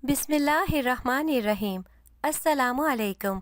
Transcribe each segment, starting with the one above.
بسم اللہ الرحمن الرحیم۔ السلام علیکم۔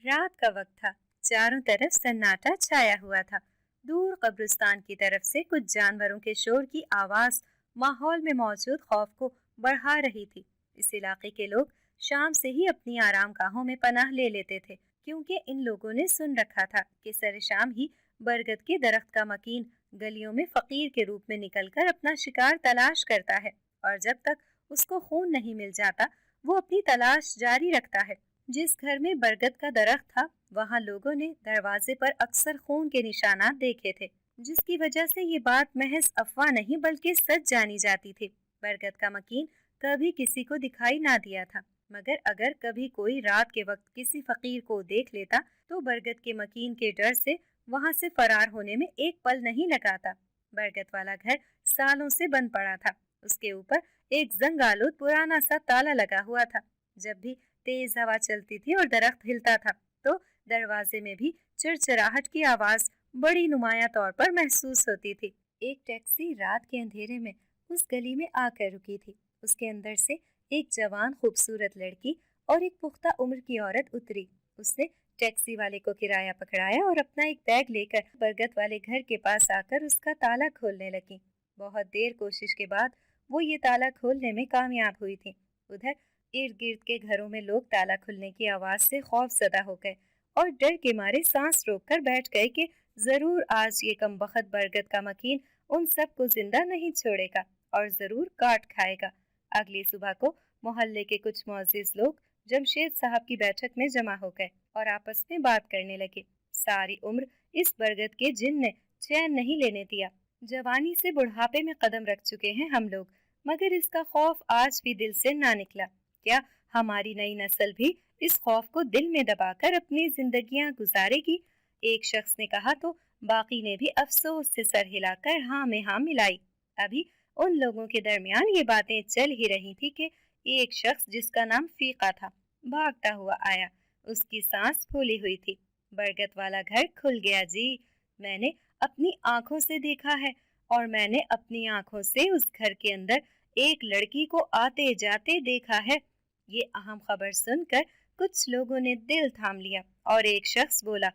رات کا وقت تھا، چاروں طرف سناٹا چھایا ہوا تھا۔ دور قبرستان کی طرف سے کچھ جانوروں کے شور کی آواز ماحول میں موجود خوف کو بڑھا رہی تھی۔ اس علاقے کے لوگ شام سے ہی اپنی آرام گاہوں میں پناہ لے لیتے تھے، کیونکہ ان لوگوں نے سن رکھا تھا کہ سر شام ہی برگد کے درخت کا مکین گلیوں میں فقیر کے روپ میں نکل کر اپنا شکار تلاش کرتا ہے، اور جب تک اس کو خون نہیں مل جاتا وہ اپنی تلاش جاری رکھتا ہے۔ جس گھر میں برگد کا درخت تھا وہاں لوگوں نے دروازے پر اکثر خون کے نشانات دیکھے تھے، جس کی وجہ سے یہ بات محض افواہ نہیں بلکہ سچ جانی جاتی تھی۔ برگد کا مکین کبھی کسی کو دکھائی نہ دیا تھا، مگر اگر کبھی کوئی رات کے وقت کسی فقیر کو دیکھ لیتا تو برگد کے مکین کے ڈر سے وہاں سے فرار ہونے میں ایک پل نہیں لگاتا۔ برگد والا گھر سالوں سے بند پڑا تھا، اس کے اوپر ایک زنگ آلود پرانا سا تالا لگا ہوا تھا۔ جب بھی تیز ہوا چلتی تھی اور درخت ہلتا تھا تو دروازے میں بھی چرچراہٹ کی آواز بڑی نمایاں طور پر محسوس ہوتی تھی۔ ایک ٹیکسی رات کے اندھیرے میں اس گلی میں آ کر رکی تھی۔ اس کے اندر سے ایک جوان خوبصورت لڑکی اور ایک پختہ عمر کی عورت اتری۔ اس نے ٹیکسی والے کو کرایہ پکڑایا اور اپنا ایک بیگ لے کر برگد والے گھر کے پاس آ کر اس کا تالا کھولنے لگی۔ بہت دیر کوشش کے بعد وہ یہ تالا کھولنے میں کامیاب ہوئی تھی۔ ادھر ارد گرد کے گھروں میں لوگ تالا کھلنے کی آواز سے خوف زدہ ہو گئے اور ڈر کے مارے سانس روک کر بیٹھ گئے کہ ضرور آج یہ کم بخت برگد کا مکین ان سب کو زندہ نہیں چھوڑے گا اور ضرور کاٹ کھائے گا۔ اگلی صبح کو محلے کے کچھ معزز لوگ جمشید صاحب کی بیٹھک میں جمع ہو گئے اور آپس میں بات کرنے لگے۔ ساری عمر اس برگد کے جن نے چین نہیں لینے دیا۔ جوانی سے بڑھاپے میں قدم رکھ چکے ہیں ہم لوگ، مگر اس کا خوف آج بھی دل سے نہ نکلا۔ کیا ہماری نئی نسل بھی اس خوف کو دل میں دبا کر اپنی زندگیاں گزارے گی؟ ایک شخص نے کہا تو باقی نے بھی افسوس سے سر ہلا کر ہاں میں ہاں ملائی۔ ابھی ان لوگوں کے درمیان یہ باتیں چل ہی رہی تھی کہ ایک شخص جس کا نام فیقہ تھا بھاگتا ہوا آیا۔ اس کی سانس پھولی ہوئی تھی۔ برگد والا گھر کھل گیا جی، میں نے اپنی آنکھوں سے دیکھا ہے، اور میں نے اپنی آنکھوں سے اس گھر کے اندر ایک لڑکی کو آتے جاتے دیکھا ہے۔ یہ اہم خبر سن کر کچھ لوگوں نے دل تھام لیا اور ایک شخص بولا،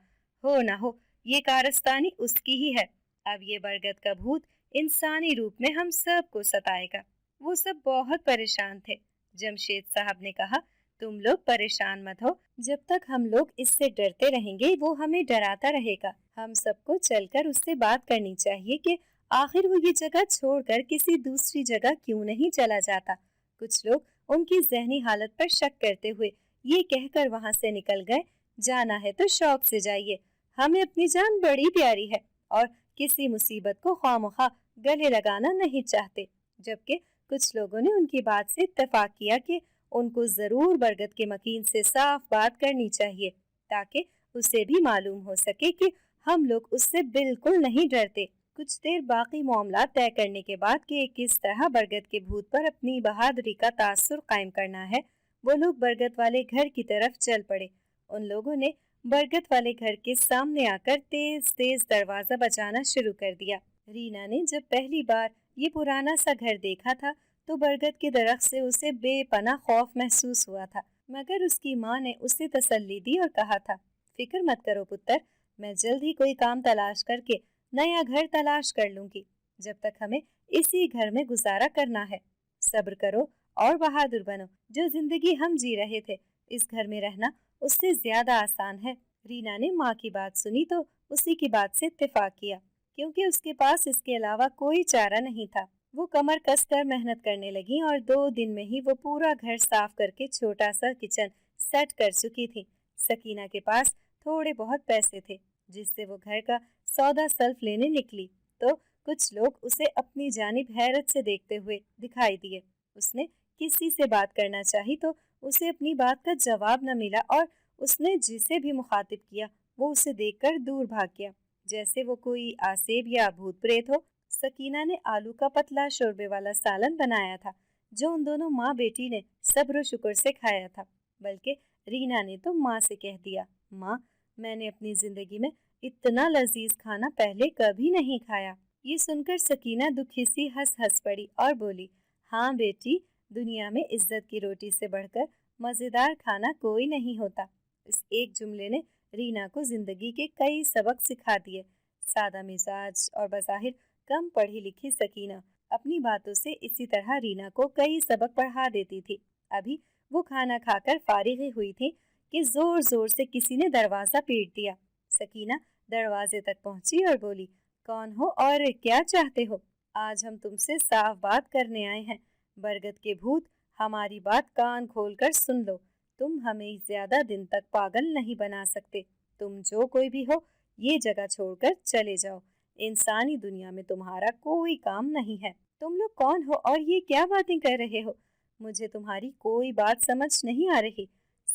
ہو نہ ہو یہ کارستانی اس کی ہی ہے۔ اب یہ برگد کا بھوت انسانی روپ میں ہم سب کو ستائے گا۔ وہ سب بہت پریشان تھے۔ جمشید صاحب نے کہا، تم لوگ پریشان مت ہو، جب تک ہم لوگ اس سے ڈرتے رہیں گے وہ ہمیں ڈراتا رہے گا۔ ہم سب کو چل کر اس سے بات کرنی چاہیے کہ آخر وہ یہ جگہ چھوڑ کر کسی دوسری جگہ کیوں نہیں چلا جاتا۔ کچھ لوگ ان کی ذہنی حالت پر شک کرتے ہوئے یہ کہہ کر وہاں سے نکل گئے، جانا ہے تو شوق سے جائیے، ہمیں اپنی جان بڑی پیاری ہے اور کسی مصیبت کو خواہ گلے لگانا نہیں چاہتے۔ جبکہ کچھ لوگوں نے ان کی بات سے اتفاق کیا کہ ان کو ضرور برگد کے مکین سے صاف بات کرنی چاہیے تاکہ اسے بھی معلوم ہو سکے کہ ہم لوگ اس سے بالکل نہیں ڈرتے۔ کچھ دیر باقی معاملات طے کرنے کے بعد کہ کس طرح برگد کے بھوت پر اپنی بہادری کا تاثر قائم کرنا ہے، وہ لوگ برگد والے گھر کی طرف چل پڑے۔ ان لوگوں نے برگد والے گھر کے سامنے آ کر تیز تیز دروازہ بجانا شروع کر دیا۔ رینا نے جب پہلی بار یہ پرانا سا گھر دیکھا تھا تو برگد کے درخت سے اسے بے پناہ خوف محسوس ہوا تھا، مگر اس کی ماں نے اسے تسلی دی اور کہا تھا، فکر مت کرو پتر، میں جلد ہی کوئی کام تلاش کر کے نیا گھر تلاش کر لوں گی، جب تک ہمیں اسی گھر میں گزارا کرنا ہے۔ صبر کرو اور بہادر بنو، جو زندگی ہم جی رہے تھے اس گھر میں رہنا اس سے زیادہ آسان ہے۔ رینا نے ماں کی بات سنی تو اسی کی بات سے اتفاق کیا، کیونکہ اس کے پاس اس کے علاوہ کوئی چارہ نہیں تھا۔ وہ کمر کس کر محنت کرنے لگی اور 2 دن میں ہی وہ پورا گھر صاف کر کے چھوٹا سا کچن سیٹ کر چکی تھی۔ سکینہ کے پاس تھوڑے بہت پیسے تھے جس سے وہ گھر کا سودا سلف لینے نکلی تو کچھ لوگ اسے اپنی جانب حیرت سے دیکھتے ہوئے دکھائی دیے۔ اس نے کسی سے بات کرنا چاہی تو اسے اپنی بات کا جواب نہ ملا اور اس نے جسے بھی مخاطب کیا وہ اسے دیکھ کر دور بھاگ گیا، جیسے وہ کوئی آسیب یا بھوت پریت ہو۔ سکینہ نے آلو کا پتلا شوربے والا سالن بنایا تھا جو ان دونوں ماں بیٹی نے صبر و شکر سے کھایا تھا، بلکہ رینا نے تو ماں سے کہہ دیا، ماں میں نے اپنی زندگی میں اتنا لذیذ کھانا پہلے کبھی نہیں کھایا۔ یہ سن کر سکینہ دکھی سی ہنس پڑی اور بولی، ہاں بیٹی دنیا میں عزت کی روٹی سے بڑھ کر مزیدار کھانا کوئی نہیں ہوتا۔ اس ایک جملے نے رینا کو زندگی کے کئی سبق سکھا دیے۔ سادہ مزاج اور بظاہر کم پڑھی لکھی سکینہ اپنی باتوں سے اسی طرح رینا کو کئی سبق پڑھا دیتی تھی۔ ابھی وہ کھانا کھا کر فارغ ہی ہوئی تھی کہ زور زور سے کسی نے دروازہ پیٹ دیا۔ سکینہ دروازے تک پہنچی اور بولی، کون ہو اور کیا چاہتے ہو؟ آج ہم تم سے صاف بات کرنے آئے ہیں۔ برگد کے بھوت، ہماری بات کان کھول کر سن لو۔ تم ہمیں زیادہ دن تک پاگل نہیں بنا سکتے۔ تم جو کوئی بھی ہو، یہ جگہ چھوڑ کر چلے جاؤ۔ انسانی دنیا میں تمہارا کوئی کام نہیں ہے۔ تم لوگ کون ہو اور یہ کیا باتیں کر رہے ہو؟ مجھے تمہاری کوئی بات سمجھ نہیں آ رہی۔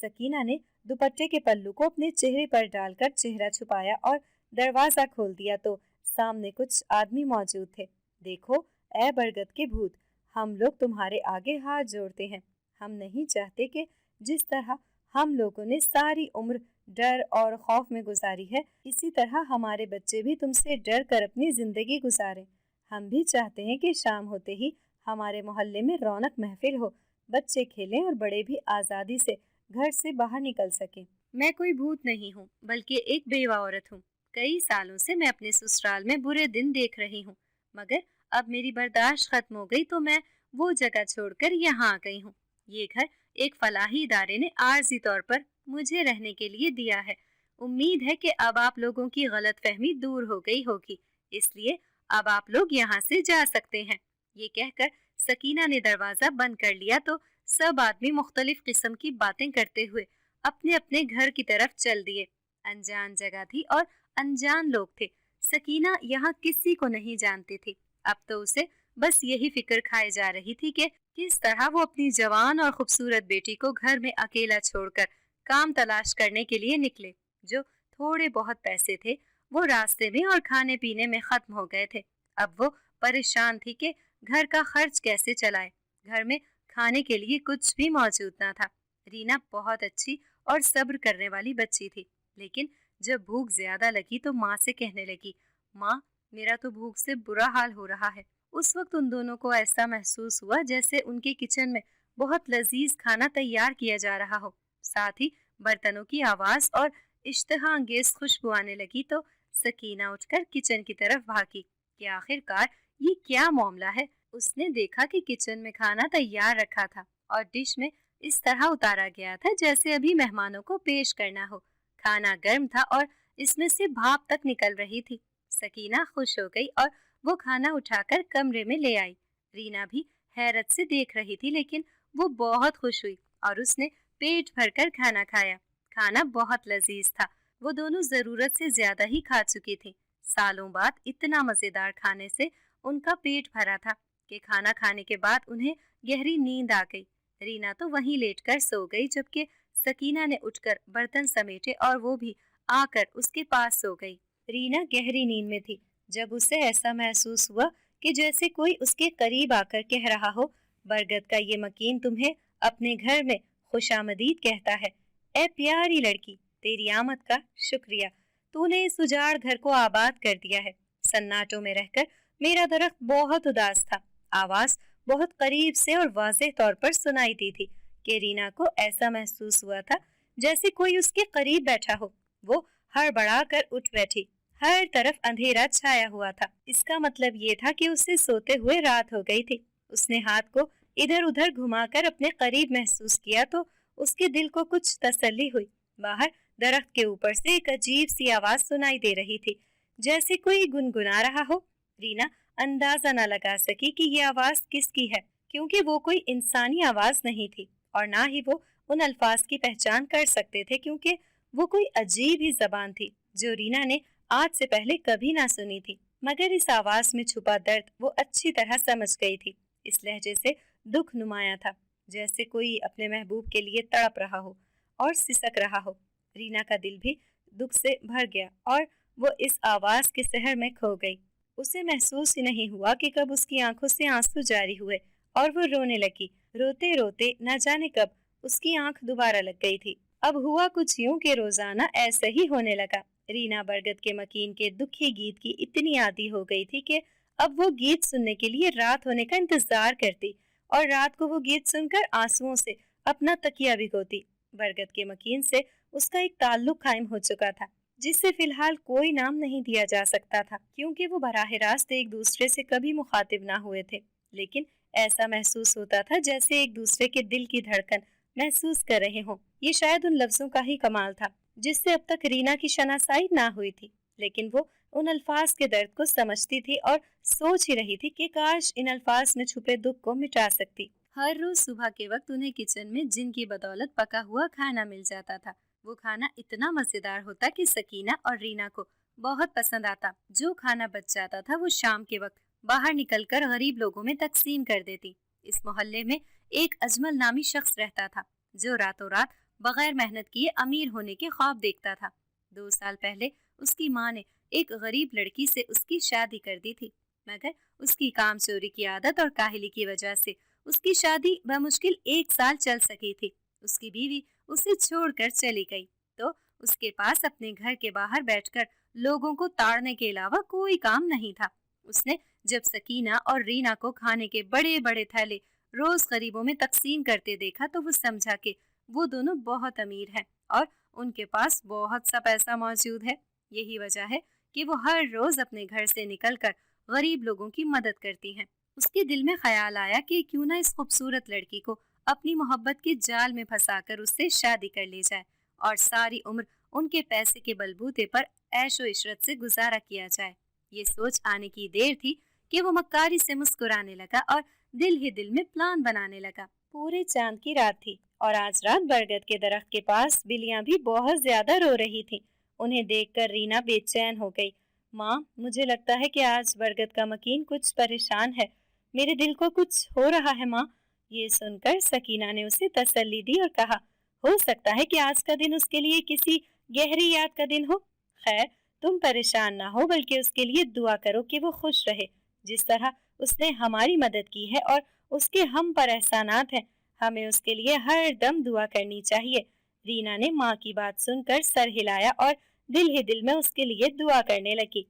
سکینہ نے دوپٹے کے پلو کو اپنے چہرے پر ڈال کر چہرہ چھپایا اور دروازہ کھول دیا تو سامنے کچھ آدمی موجود تھے۔ دیکھو اے برگد کے بھوت، ہم لوگ تمہارے آگے ہاتھ جوڑتے ہیں۔ ہم نہیں چاہتے کہ جس طرح ہم لوگوں نے ساری عمر ڈر اور خوف میں گزاری ہے، اسی طرح ہمارے بچے بھی تم سے ڈر کر اپنی زندگی گزاریں۔ ہم بھی چاہتے ہیں کہ شام ہوتے ہی ہمارے محلے میں رونق محفل ہو، بچے کھیلیں اور بڑے بھی آزادی سے گھر سے باہر نکل سکیں۔ میں کوئی بھوت نہیں ہوں، بلکہ ایک بیوہ عورت ہوں۔ کئی سالوں سے میں اپنے سسرال میں برے دن دیکھ رہی ہوں، مگر اب میری برداشت ختم ہو گئی تو میں وہ جگہ چھوڑ کر یہاں آ گئی ہوں۔ یہ گھر ایک فلاحی ادارے نے عارضی طور پر مجھے رہنے کے لیے دیا ہے۔ امید ہے کہ اب آپ لوگوں کی غلط فہمی دور ہو گئی ہوگی، اس لیے اب آپ لوگ یہاں سے جا سکتے ہیں۔ یہ کہہ کر سکینہ نے دروازہ بند کر لیا تو سب آدمی مختلف قسم کی باتیں کرتے ہوئے اپنے اپنے گھر کی طرف چل دیے۔ انجان جگہ تھی اور انجان لوگ تھے۔ سکینہ یہاں کسی کو نہیں جانتی تھی۔ اب تو اسے بس یہی فکر کھائے جا رہی تھی کہ کس طرح وہ اپنی جوان اور خوبصورت بیٹی کو گھر میں اکیلا چھوڑ کر کام تلاش کرنے کے لیے نکلے۔ جو تھوڑے بہت پیسے تھے وہ راستے میں اور کھانے پینے میں ختم ہو گئے تھے۔ اب وہ پریشان تھی کہ گھر کا خرچ کیسے چلائے۔ گھر میں کھانے کے لیے کچھ بھی موجود نہ تھا۔ رینا بہت اچھی اور صبر کرنے والی بچی تھی، لیکن جب بھوک زیادہ لگی تو ماں سے کہنے لگی، ماں میرا تو بھوک سے برا حال ہو رہا ہے۔ اس وقت ان دونوں کو ایسا محسوس ہوا جیسے ان کے کچن میں بہت لذیذ کھانا تیار کیا جا رہا ہو۔ ساتھ ہی برتنوں کی آواز اور اشتہا انگیز خوشبو آنے لگی تو سکینہ اٹھ کر کچن کی طرف بھاگی کہ آخر کار یہ کیا معاملہ ہے۔ اس نے دیکھا کہ کچن میں کھانا تیار رکھا تھا اور ڈش میں اس طرح اتارا گیا تھا جیسے ابھی مہمانوں کو پیش کرنا ہو۔ کھانا گرم تھا اور اس میں سے بھاپ تک نکل رہی تھی۔ سکینہ خوش ہو گئی اور وہ کھانا اٹھا کر کمرے میں لے آئی۔ رینا بھی حیرت سے دیکھ رہی تھی، لیکن وہ بہت خوش ہوئی اور اس نے پیٹ بھر کر کھانا کھایا۔ کھانا بہت لذیذ تھا۔ وہ دونوں ضرورت سے زیادہ ہی کھا چکی تھی۔ سالوں بعد اتنا مزیدار کھانے سے ان کا پیٹ بھرا تھا کہ کھانا کھانے کے بعد انہیں گہری نیند آ گئی۔ رینا تو وہیں لیٹ کر سو گئی، جبکہ سکینہ نے اٹھ کر برتن سمیٹے اور وہ بھی آ کر اس کے پاس سو گئی۔ رینا گہری نیند میں تھی جب اسے ایسا محسوس ہوا کہ جیسے کوئی اس کے قریب آ کر کہہ رہا ہو، برگد کا یہ مکین تمہیں اپنے گھر میں خوش آمدید کہتا ہے۔ اے پیاری لڑکی، تیری آمد کا شکریہ۔ تو نے اس اجاڑ گھر کو آباد کر دیا ہے۔ سناٹوں میں رہ کر میرا درخت بہت اداس تھا۔ آواز بہت قریب سے اور واضح طور پر سنائی دی تھی کہ رینا کو ایسا محسوس ہوا تھا جیسے کوئی اس کے قریب بیٹھا ہو۔ وہ ہڑبڑا کر اٹھ بیٹھی۔ ہر طرف اندھیرا چھایا ہوا تھا۔ اس کا مطلب یہ تھا کہ اسے سوتے ہوئے رات ہو گئی تھی۔ اس نے ہاتھ کو ادھر ادھر گھما کر اپنے قریب محسوس کیا تو اس کے دل کو کچھ تسلی ہوئی۔ باہر درخت کے اوپر سے ایک عجیب سی آواز سنائی دے رہی تھی، جیسے کوئی گنگنا رہا ہو۔ رینا اندازہ نہ لگا سکی کہ یہ آواز کس کی ہے، کیونکہ وہ کوئی انسانی آواز نہیں تھی اور نہ ہی وہ ان الفاظ کی پہچان کر سکتے تھے، کیونکہ وہ کوئی عجیب ہی زبان تھی جو رینا نے آج سے پہلے کبھی نہ سنی تھی۔ مگر اس آواز میں چھپا درد وہ اچھی طرح سمجھ گئی تھی۔ اس لہجے سے دکھ نمایاں تھا، جیسے کوئی اپنے محبوب کے لیے تڑپ رہا ہو اور سسک رہا ہو۔ رینا کا دل بھی دکھ سے بھر گیا اور وہ اس آواز کے سحر میں کھو گئی۔ اسے محسوس ہی نہیں ہوا کہ کب اس کی آنکھوں سے آنسو جاری ہوئے اور وہ رونے لگی۔ روتے روتے نہ جانے کب اس کی آنکھ دوبارہ لگ گئی تھی۔ اب ہوا کچھ یوں کہ روزانہ ایسے ہی ہونے لگا۔ رینا برگد کے مکین کے دکھی گیت کی اتنی عادی ہو گئی تھی کہ اب وہ گیت سننے کے لیے رات ہونے کا انتظار کرتی اور رات کو وہ گیت سن کر آنسوؤں سے اپنا تکیہ بھگوتی۔ برگد کے مکین سے اس کا ایک تعلق قائم ہو چکا تھا جس سے فی الحال کوئی نام نہیں دیا جا سکتا تھا، کیونکہ وہ براہ راست ایک دوسرے سے کبھی مخاطب نہ ہوئے تھے، لیکن ایسا محسوس ہوتا تھا جیسے ایک دوسرے کے دل کی دھڑکن محسوس کر رہے ہوں۔ یہ شاید ان لفظوں کا ہی کمال تھا جس سے اب تک رینا کی شناسائی نہ ہوئی تھی، لیکن وہ ان الفاظ کے درد کو سمجھتی تھی اور سوچ ہی رہی تھی کہ کاش ان الفاظ میں چھپے دکھ کو مٹا سکتی۔ ہر روز صبح کے وقت انہیں کچن میں جن کی بدولت پکا ہوا کھانا مل جاتا تھا، وہ کھانا اتنا مزیدار ہوتا کہ سکینہ اور رینا کو بہت پسند آتا۔ جو کھانا بچ جاتا تھا وہ شام کے وقت باہر نکل کر غریب لوگوں میں تقسیم کر دیتی۔ اس محلے میں ایک اجمل نامی شخص رہتا تھا جو راتوں رات بغیر محنت کیے امیر ہونے کے خواب دیکھتا تھا۔ 2 سال پہلے اس کی ماں نے ایک غریب لڑکی سے اس کی شادی کر دی تھی، مگر اس کی کام چوری کی عادت اور کاہلی کی وجہ سے اس کی شادی بمشکل 1 سال چل سکی تھی۔ اس کی بیوی اسے چھوڑ کر چلی گئی تو اس کے پاس اپنے گھر کے باہر بیٹھ کر لوگوں کو تاڑنے کے علاوہ کوئی کام نہیں تھا۔ اس نے جب سکینہ اور رینا کو کھانے کے بڑے بڑے تھیلے روز غریبوں میں تقسیم کرتے دیکھا تو وہ سمجھا کہ وہ دونوں بہت امیر ہیں اور ان کے پاس بہت سا پیسہ موجود ہے۔ یہی وجہ ہے کہ وہ ہر روز اپنے گھر سے نکل کر غریب لوگوں کی مدد کرتی ہیں۔ اس کے دل میں خیال آیا کہ کیوں نہ اس خوبصورت لڑکی کو اپنی محبت کے جال میں پھنسا کر اس سے شادی کر لی جائے اور ساری عمر ان کے پیسے کے بلبوتے پر عیش و عشرت سے گزارا کیا جائے۔ یہ سوچ آنے کی دیر تھی کہ وہ مکاری سے مسکرانے لگا اور دل ہی دل میں پلان بنانے لگا۔ پورے چاند کی رات تھی اور آج رات برگد کے درخت کے پاس بلیاں بھی بہت زیادہ رو رہی تھیں۔ انہیں دیکھ کر رینا بے چین ہو گئی۔ ماں، مجھے لگتا ہے کہ آج برگد کا مکین کچھ پریشان ہے، میرے دل کو کچھ ہو رہا ہے ماں۔ یہ سن کر سکینہ نے اسے تسلی دی اور کہا، ہو سکتا ہے کہ آج کا دن اس کے لیے کسی گہری یاد کا دن ہو۔ خیر، تم پریشان نہ ہو بلکہ اس کے لیے دعا کرو کہ وہ خوش رہے۔ جس طرح اس نے ہماری مدد کی ہے اور اس کے ہم پر احسانات ہیں، ہمیں اس کے لیے ہر دم دعا کرنی چاہیے۔ رینا نے ماں کی بات سن کر سر ہلایا اور دل ہی دل میں اس کے لیے دعا کرنے لگی۔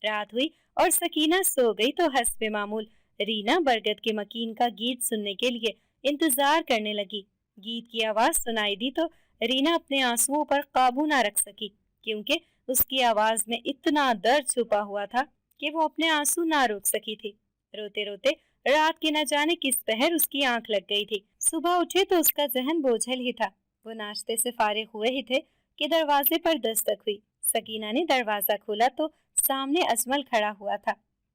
رات ہوئی اور سکینہ سو گئی تو حسب معمول رینا برگد کے مکین کا گیت سننے کے لیے انتظار کرنے لگی۔ گیت کی آواز سنائی دی تو رینا اپنے آنسوؤں پر قابو نہ رکھ سکی، کیونکہ اس کی آواز میں اتنا درد چھپا ہوا تھا کہ وہ اپنے آنسو نہ روک سکی تھی۔ روتے روتے رات کی نہ جانے کس پہر اس کی آنکھ لگ گئی تھی۔ صبح اٹھے تو اس کا ذہن بوجھل ہی تھا۔ وہ ناشتے سے فارغ ہوئے ہی تھے کہ دروازے پر دستک ہوئی۔ سکینہ نے دروازہ کھولا تو سامنے اجمل کھڑا ہوا تھا۔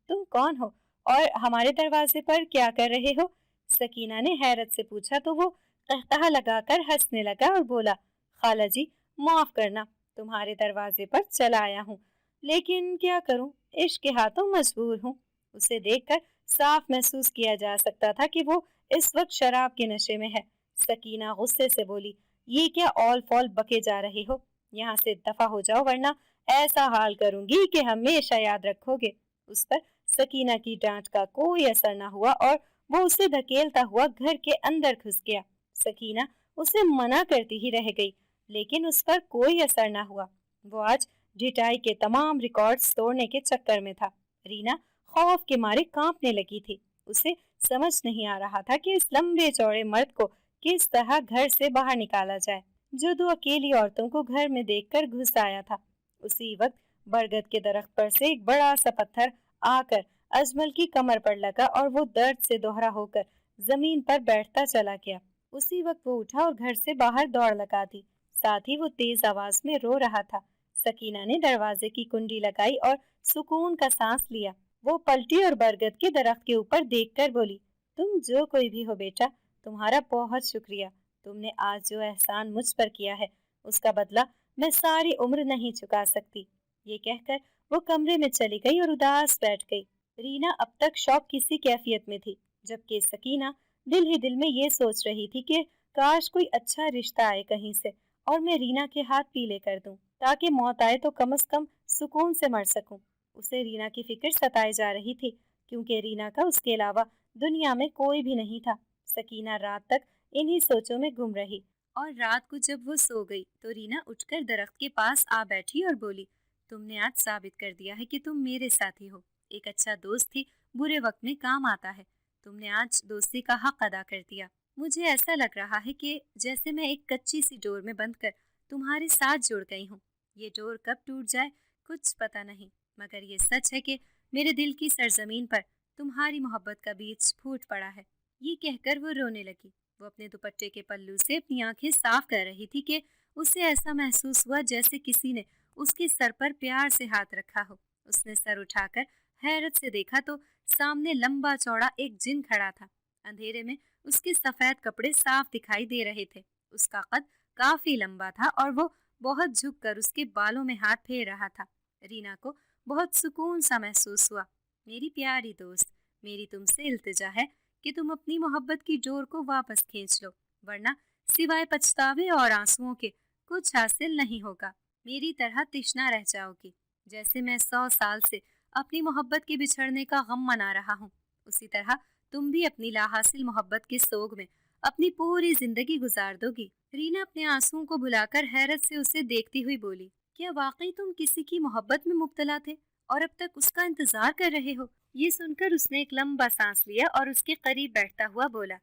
تم کون ہو اور ہمارے دروازے پر کیا کر رہے ہو؟ سکینہ نے حیرت سے پوچھا تو وہ قہقہہ لگا کر ہنسنے لگا اور بولا، خالہ جی معاف کرنا، تمہارے دروازے پر چلا آیا ہوں، لیکن کیا کروں، عشق کے ہاتھوں مجبور ہوں۔ اسے دیکھ کر صاف محسوس کیا جا سکتا تھا کہ وہ اس وقت شراب کے نشے میں ہے۔ سکینہ غصے سے بولی، یہ کیا اول فول بکے جا رہے ہو، یہاں سے دفع ہو جاؤ ورنہ ایسا حال کروں گی کہ ہمیشہ یاد رکھو گے۔ اس پر سکینہ کی ڈانٹ کا کوئی اثر نہ ہوا اور وہ اسے دھکیلتا ہوا گھر کے اندر گھس گیا۔ سکینہ اسے منع کرتی ہی رہ گئی لیکن اس پر کوئی اثر نہ ہوا۔ وہ آج ڈھٹائی کے تمام ریکارڈز توڑنے کے چکر میں تھا۔ رینا خوف کے مارے کانپنے لگی تھی۔ اسے سمجھ نہیں آ رہا تھا کہ اس لمبے چوڑے مرد کو کس طرح گھر سے باہر نکالا جائے جو 2 اکیلی عورتوں کو گھر میں دیکھ کر گھس آیا تھا۔ اسی وقت برگد کے درخت پر سے ایک بڑا سا پتھر آ کر اجمل کی کمر پر لگا اور وہ درد سے دوہرا ہو کر زمین پر بیٹھتا چلا گیا۔ اسی وقت وہ اٹھا اور گھر سے باہر دوڑ لگا دی، ساتھ ہی وہ تیز آواز میں رو رہا تھا۔ سکینہ نے دروازے کی کنڈی لگائی اور سکون کا سانس لیا۔ وہ پلٹی اور برگد کے درخت کے اوپر دیکھ کر بولی، تم جو کوئی بھی ہو بیٹا، تمہارا بہت شکریہ۔ تم نے آج جو احسان مجھ پر کیا ہے اس کا بدلہ میں ساری عمر نہیں چکا سکتی۔ یہ کہہ کر وہ کمرے میں چلی گئی اور اداس بیٹھ گئی۔ رینا اب تک شوق کسی کیفیت میں تھی، جبکہ سکینہ دل ہی دل میں یہ سوچ رہی تھی کہ کاش کوئی اچھا رشتہ آئے کہیں سے اور میں رینا کے ہاتھ پیلے کر دوں تاکہ موت آئے تو کم از کم سکون سے مر سکوں۔ اسے رینا کی فکر ستائے جا رہی تھی کیونکہ رینا کا اس کے علاوہ دنیا میں کوئی بھی نہیں تھا۔ سکینہ رات تک انہی سوچوں میں گم رہی اور رات کو جب وہ سو گئی تو رینا اٹھ کر درخت کے پاس آ بیٹھی اور بولی، تم نے آج ثابت کر دیا ہے کہ تم میرے ساتھی ہو۔ ایک اچھا دوست ہی برے وقت میں کام آتا ہے۔ تم نے آج دوستی کا حق ادا کر دیا۔ مجھے ایسا لگ رہا ہے کہ جیسے میں ایک کچی سی ڈور میں بند کر تمہارے ساتھ جڑ گئی ہوں۔ یہ ڈور کب ٹوٹ جائے کچھ پتہ نہیں، مگر یہ سچ ہے کہ میرے دل کی سرزمین پر تمہاری محبت کا بیج پھوٹ پڑا ہے۔ یہ کہہ کر وہ رونے لگی۔ وہ اپنے دوپٹے کے پلو سے اپنی آنکھیں صاف کر رہی تھی کہ اسے ایسا محسوس ہوا جیسے کسی نے اس کے سر پر پیار سے ہاتھ رکھا ہو۔ اس نے سر اٹھا کر حیرت سے دیکھا تو سامنے لمبا چوڑا ایک جن کھڑا تھا۔ اندھیرے میں اس کے سفید کپڑے صاف دکھائی دے رہے تھے۔ اس کا قد کافی لمبا تھا اور وہ بہت جھک کر اس کے بالوں میں ہاتھ پھیر رہا تھا۔ رینا کو بہت سکون سا محسوس ہوا۔ میری پیاری دوست، میری تم سے التجا ہے کہ تم اپنی محبت کی ڈور کو واپس کھینچ لو، ورنہ سوائے پچھتاوے اور آنسوؤں کے کچھ حاصل نہیں ہوگا۔ میری طرح تشنا رہ جاؤ گی۔ جیسے میں 100 سال سے اپنی محبت کے بچھڑنے کا غم منا رہا ہوں، اسی طرح تم بھی اپنی لا حاصل محبت کے سوگ میں اپنی پوری زندگی گزار دو گی۔ رینا اپنے آنسوؤں کو بھلا کر حیرت سے اسے دیکھتی ہوئی بولی، کیا واقعی تم کسی کی محبت میں مبتلا تھے اور اب تک اس کا انتظار کر رہے ہو؟ یہ سن کر اس نے ایک لمبا سانس لیا اور اس کے قریب بیٹھتا ہوا بولا،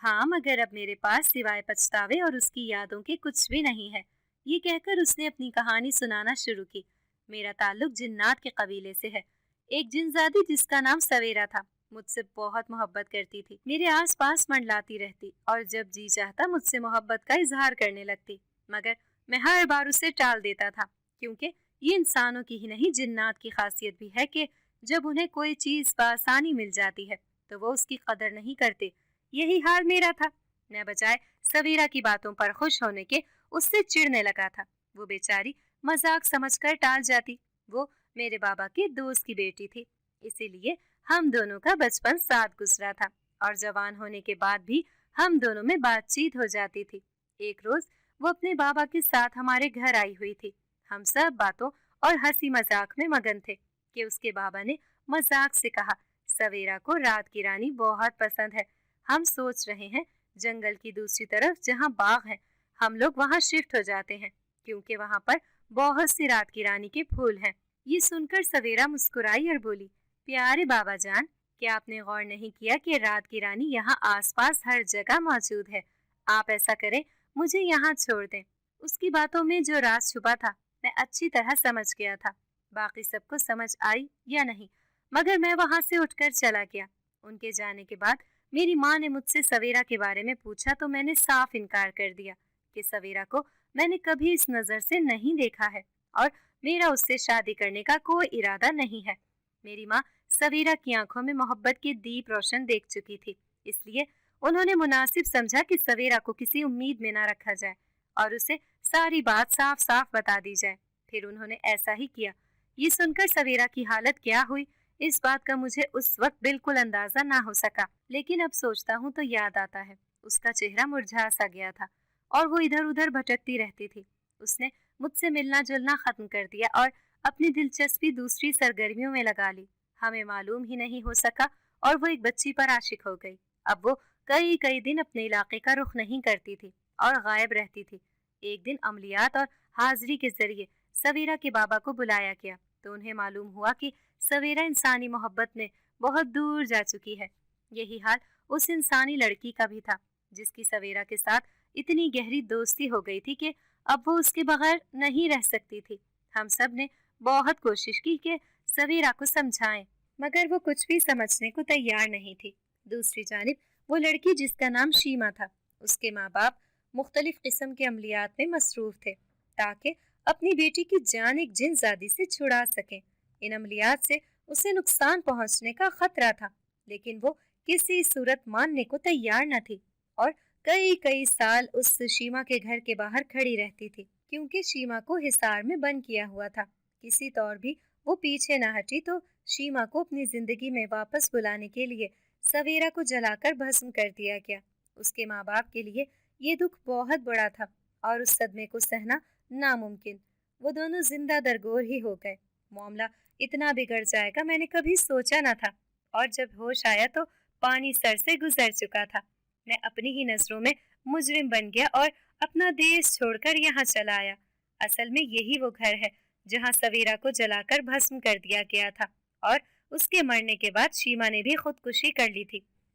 ہاں، مگر اب میرے پاس سوائے پچھتاوے اور اس کی یادوں کے کچھ بھی نہیں ہے۔ یہ کہہ کر اس نے اپنی کہانی سنانا شروع کی۔ میرا تعلق جنات کے قبیلے سے ہے۔ ایک جنزادی جس کا نام سویرا تھا مجھ سے بہت محبت کرتی تھی، میرے آس پاس منڈلاتی رہتی اور جب جی چاہتا مجھ سے محبت کا اظہار کرنے لگتی، مگر میں ہر بار اسے ٹال دیتا تھا، کیونکہ یہ انسانوں کی ہی نہیں جنات کی خاصیت بھی ہے کہ جب انہیں کوئی چیز بآسانی مل جاتی ہے تو وہ اس کی قدر نہیں کرتے۔ یہی حال میرا تھا۔ میں بجائے سویرا کی باتوں پر خوش ہونے کے اس سے چڑنے لگا تھا۔ وہ بیچاری مذاق سمجھ کر ٹال جاتی۔ وہ میرے بابا کے دوست کی بیٹی تھی، اسی لیے ہم دونوں کا بچپن ساتھ گزرا تھا اور جوان ہونے کے بعد بھی ہم دونوں میں بات چیت ہو جاتی تھی۔ ایک روز وہ اپنے بابا کے ساتھ ہمارے گھر آئی ہوئی تھی۔ ہم سب باتوں اور ہنسی مذاق میں مگن تھے کہ اس کے بابا نے مذاق سے کہا، سویرا کو رات کی رانی بہت پسند ہے۔ ہم سوچ رہے ہیں جنگل کی دوسری طرف جہاں باغ ہیں ہم لوگ وہاں شفٹ ہو جاتے ہیں، کیونکہ وہاں پر بہت سی رات کی رانی کے پھول ہیں۔ یہ سن کر سویرا مسکرائی اور بولی، پیارے بابا جان، کیا آپ نے غور نہیں کیا کہ رات کی رانی یہاں آس پاس ہر جگہ موجود ہے؟ آپ ایسا کریں، مجھے یہاں چھوڑ دیں۔ اس کی باتوں میں جو راز چھپا تھا میں اچھی طرح سمجھ گیا تھا۔ باقی سب کو سمجھ آئی یا نہیں، مگر میں وہاں سے اٹھ کر چلا گیا۔ ان کے جانے کے بعد میری ماں نے مجھ سے سویرا کے بارے میں پوچھا تو میں نے صاف انکار کر دیا کہ سویرا کو میں نے کبھی اس نظر سے نہیں دیکھا ہے اور میرا اس سے شادی کرنے کا کوئی ارادہ نہیں ہے۔ میری ماں سویرا کی آنکھوں میں محبت کے دیپ روشن دیکھ چکی تھی، اس لیے انہوں نے مناسب سمجھا کہ سویرا کو کسی امید میں نہ رکھا جائے اور اسے ساری بات صاف صاف بتا دی جائے۔ پھر انہوں نے ایسا ہی کیا۔ یہ سن کر سویرا کی حالت کیا ہوئی اس بات کا مجھے اس وقت بالکل اندازہ نہ ہو سکا، لیکن اب سوچتا ہوں تو یاد آتا ہے اس کا چہرہ مرجھا سا گیا تھا اور وہ ادھر ادھر بھٹکتی رہتی تھی۔ اس نے مجھ سے ملنا جلنا ختم کر دیا اور اپنی دلچسپی دوسری سرگرمیوں میں لگا لی۔ ہمیں معلوم ہی نہیں ہو سکا اور وہ ایک بچی پر عاشق ہو گئی۔ اب وہ کئی دن اپنے علاقے کا رخ نہیں کرتی تھی اور غائب رہتی تھی۔ ایک دن عملیات اور حاضری کے ذریعے سویرا کے بابا کو بلایا گیا تو انہیں معلوم ہوا کہ سویرا انسانی محبت میں بہت دور جا چکی ہے۔ یہی حال اس انسانی لڑکی کا بھی تھا جس کی سویرا کے ساتھ اتنی گہری دوستی ہو گئی تھی کہ اب وہ اس کے بغیر نہیں رہ سکتی تھی۔ ہم سب نے بہت کوشش کی کہ سویرا کو سمجھائیں، مگر وہ کچھ بھی سمجھنے کو تیار نہیں تھی۔ دوسری جانب وہ لڑکی جس کا نام شیما تھا، اس کے ماں باپ مختلف قسم کے عملیات میں مصروف تھے تاکہ اپنی بیٹی کی جان ایک جن زادی سے چھڑا سکیں۔ ان عملیات سے اسے نقصان پہنچنے کا خطرہ تھا، لیکن وہ کسی صورت ماننے کو تیار نہ تھی اور کئی سال اس شیما کے گھر کے باہر کھڑی رہتی تھی، کیونکہ شیما کو حصار میں بند کیا ہوا تھا۔ کسی طور بھی وہ پیچھے نہ ہٹی تو شیما کو اپنی زندگی میں واپس بلانے کے لیے سویرا کو جلا کر بھسم کر دیا گیا۔ اس کے ماں باپ کے لیے یہ دکھ بہت بڑا تھا اور اس صدمے کو سہنا ناممکن۔ وہ دونوں زندہ درگور ہی ہو گئے۔ معاملہ اتنا بگڑ جائے گا میں نے کبھی سوچا نہ تھا، اور جب ہوش آیا تو پانی سر سے گزر چکا تھا۔ میں اپنی ہی نظروں میں مجرم بن گیا اور اپنا دیش چھوڑ کر یہاں چلا آیا۔ اصل میں یہی وہ گھر ہے جہاں سویرا کو جلا کر بھسم کر دیا گیا تھا اور اس کے مرنے کے بعد شیما نے بھی خودکشی کر لی تھی۔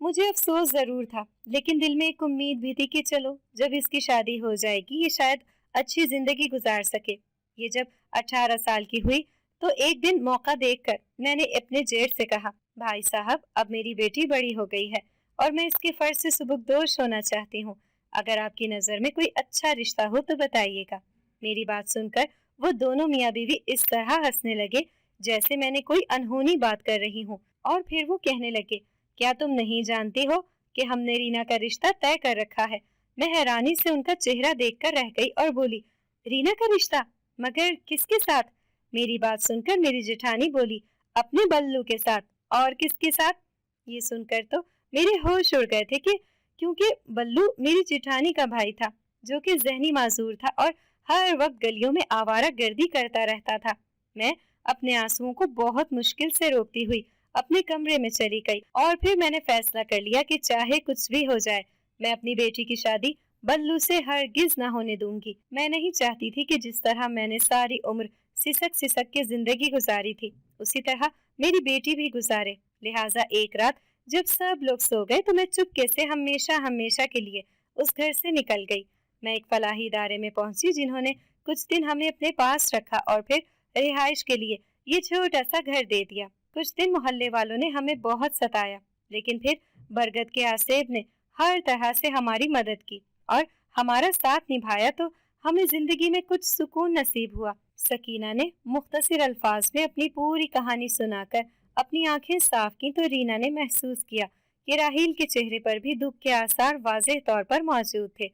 مجھے افسوس ضرور تھا، لیکن دل میں ایک امید بھی تھی کہ چلو جب اس کی شادی ہو جائے گی یہ شاید اچھی زندگی گزار سکے۔ یہ جب 18 سال کی ہوئی تو ایک دن موقع دیکھ کر میں نے اپنے جیٹ سے کہا، بھائی صاحب اب میری بیٹی بڑی ہو گئی ہے اور میں اس کے فرض سے سبکدوش ہونا چاہتی ہوں، اگر آپ کی نظر میں کوئی اچھا رشتہ ہو تو بتائیے گا۔ میری بات سن کر وہ دونوں میاں بیوی اس طرح ہنسنے لگے جیسے میں نے کوئی انہونی بات کر رہی ہوں، اور پھر وہ کہنے لگے، کیا تم نہیں جانتی ہو کہ ہم نے رینا کا رشتہ طے کر رکھا ہے؟ میں حیرانی سے ان کا چہرہ دیکھ کر رہ گئی اور بولی، رینا کا رشتہ؟ مگر کس کے ساتھ؟ میری بات سن کر میری جیٹھانی بولی، اپنے بلو کے ساتھ۔ اور کس کے ساتھ؟ یہ سن کر تو میرے ہوش اڑ گئے تھے کہ کیونکہ بلو میری جیٹھانی کا بھائی تھا جو کہ ذہنی معذور تھا اور ہر وقت گلیوں میں آوارہ گردی کرتا رہتا تھا۔ میں اپنے آنسوؤں کو بہت مشکل سے روکتی ہوئی اپنے کمرے میں چلی گئی، اور پھر میں نے فیصلہ کر لیا کہ چاہے کچھ بھی ہو جائے میں اپنی بیٹی کی شادی بلو سے ہرگز نہ ہونے دوں گی۔ میں نہیں چاہتی تھی کہ جس طرح میں نے ساری عمر سسک سسک کے زندگی گزاری تھی اسی طرح میری بیٹی بھی گزارے، لہٰذا ایک رات جب سب لوگ سو گئے تو میں چپکے سے ہمیشہ کے لیے اس گھر سے نکل گئی۔ میں ایک فلاحی ادارے میں پہنچی جنہوں نے کچھ دن ہمیں اپنے پاس رکھا اور پھر رہائش کے لیے یہ چھوٹا سا گھر دے دیا۔ کچھ دن محلے والوں نے ہمیں بہت ستایا، لیکن پھر برگد کے آصف نے ہر طرح سے ہماری مدد کی اور ہمارا ساتھ نبھایا تو ہمیں زندگی میں کچھ سکون نصیب ہوا۔ سکینہ نے مختصر الفاظ میں اپنی پوری کہانی سنا کر اپنی آنکھیں صاف کی تو رینا نے محسوس کیا کہ راحیل کے چہرے پر بھی دکھ کے آثار واضح طور پر موجود تھے۔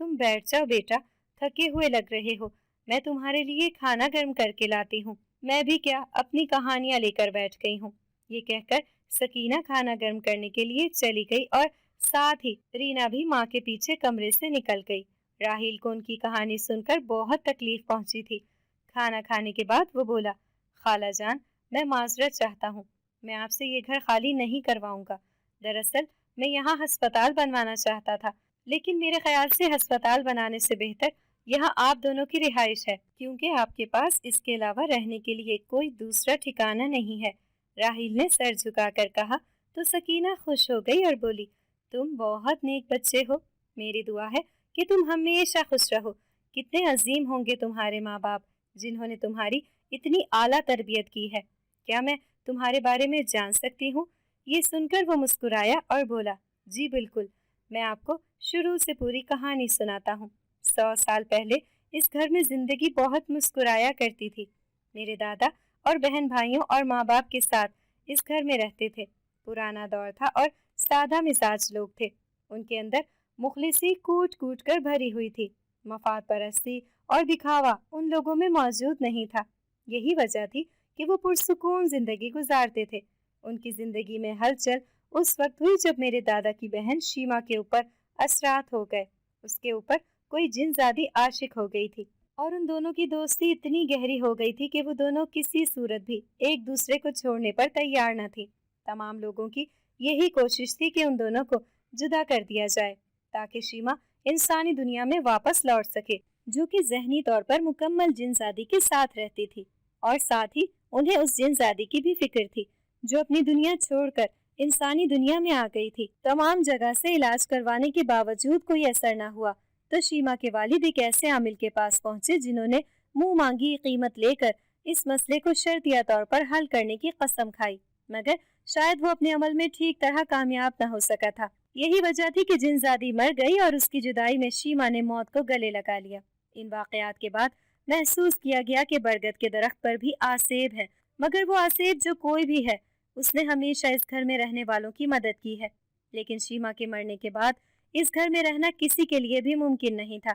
تم بیٹھ جاؤ بیٹا، تھکے ہوئے لگ رہے ہو، میں تمہارے لیے کھانا گرم کر کے لاتی ہوں۔ میں بھی کیا اپنی کہانیاں لے کر بیٹھ گئی ہوں۔ یہ کہہ کر سکینہ کھانا گرم کرنے کے لیے چلی گئی اور ساتھ ہی رینا بھی ماں کے پیچھے کمرے سے نکل گئی۔ راحیل کو ان کی کہانی سن کر بہت تکلیف پہنچی تھی۔ کھانا کھانے کے بعد وہ بولا، خالہ جان میں معذرت چاہتا ہوں، میں آپ سے یہ گھر خالی نہیں کرواؤں گا۔ دراصل میں یہاں ہسپتال بنوانا چاہتا تھا، لیکن میرے خیال سے ہسپتال بنانے سے بہتر یہاں آپ دونوں کی رہائش ہے، کیونکہ آپ کے پاس اس کے علاوہ رہنے کے لیے کوئی دوسرا ٹھکانہ نہیں ہے۔ راحیل نے سر جھکا کر کہا تو سکینہ خوش ہو گئی اور بولی، تم بہت نیک بچے ہو، میری دعا ہے کہ تم ہمیشہ خوش رہو۔ کتنے عظیم ہوں گے تمہارے ماں باپ جنہوں نے تمہاری اتنی اعلیٰ تربیت کی ہے۔ کیا میں تمہارے بارے میں جان سکتی ہوں؟ یہ سن کر وہ مسکرایا اور بولا، جی بالکل، میں آپ کو شروع سے پوری کہانی سناتا ہوں۔ 100 سال پہلے اس گھر میں زندگی بہت مسکرایا کرتی تھی۔ میرے دادا اور بہن بھائیوں اور ماں باپ کے ساتھ اس گھر میں رہتے تھے۔ پرانا دور تھا اور سادہ مزاج لوگ تھے۔ ان کے اندر مخلصی کوٹ کوٹ کر بھری ہوئی تھی۔ مفاد پرستی اور دکھاوا ان لوگوں میں موجود نہیں تھا۔ یہی وجہ تھی کہ وہ پرسکون زندگی گزارتے تھے۔ ان کی زندگی میں ہلچل اس وقت ہوئی جب میرے دادا کی بہن شیما کے اوپر اثرات ہو گئے۔ اس کے اوپر کوئی جن زادی عاشق ہو گئی تھی اور ان دونوں کی دوستی اتنی گہری ہو گئی تھی کہ وہ دونوں کسی صورت بھی ایک دوسرے کو چھوڑنے پر تیار نہ تھی۔ تمام لوگوں کی یہی کوشش تھی کہ ان دونوں کو جدا کر دیا جائے تاکہ شیما انسانی دنیا میں واپس لوٹ سکے، جو کہ ذہنی طور پر مکمل جن زادی کے ساتھ رہتی تھی، اور ساتھ ہی انہیں اس جن زادی کی بھی فکر تھی جو اپنی دنیا چھوڑ کر انسانی دنیا میں آ گئی تھی۔ تمام جگہ سے علاج کروانے کے باوجود کوئی اثر نہ ہوا تو شیما کے والد ایک ایسے عامل کے پاس پہنچے جنہوں نے منہ مانگی قیمت لے کر اس مسئلے کو شرطیہ طور پر حل کرنے کی قسم کھائی، مگر شاید وہ اپنے عمل میں ٹھیک طرح کامیاب نہ ہو سکا تھا۔ یہی وجہ تھی کہ جن زادی مر گئی اور اس کی جدائی میں شیما نے موت کو گلے لگا لیا۔ ان واقعات کے بعد محسوس کیا گیا کہ برگد کے درخت پر بھی آسیب ہے، مگر وہ آسیب جو کوئی بھی ہے اس نے ہمیشہ اس گھر میں رہنے والوں کی مدد کی ہے۔ لیکن شیما کے مرنے کے بعد اس گھر میں رہنا کسی کے لیے بھی ممکن نہیں تھا،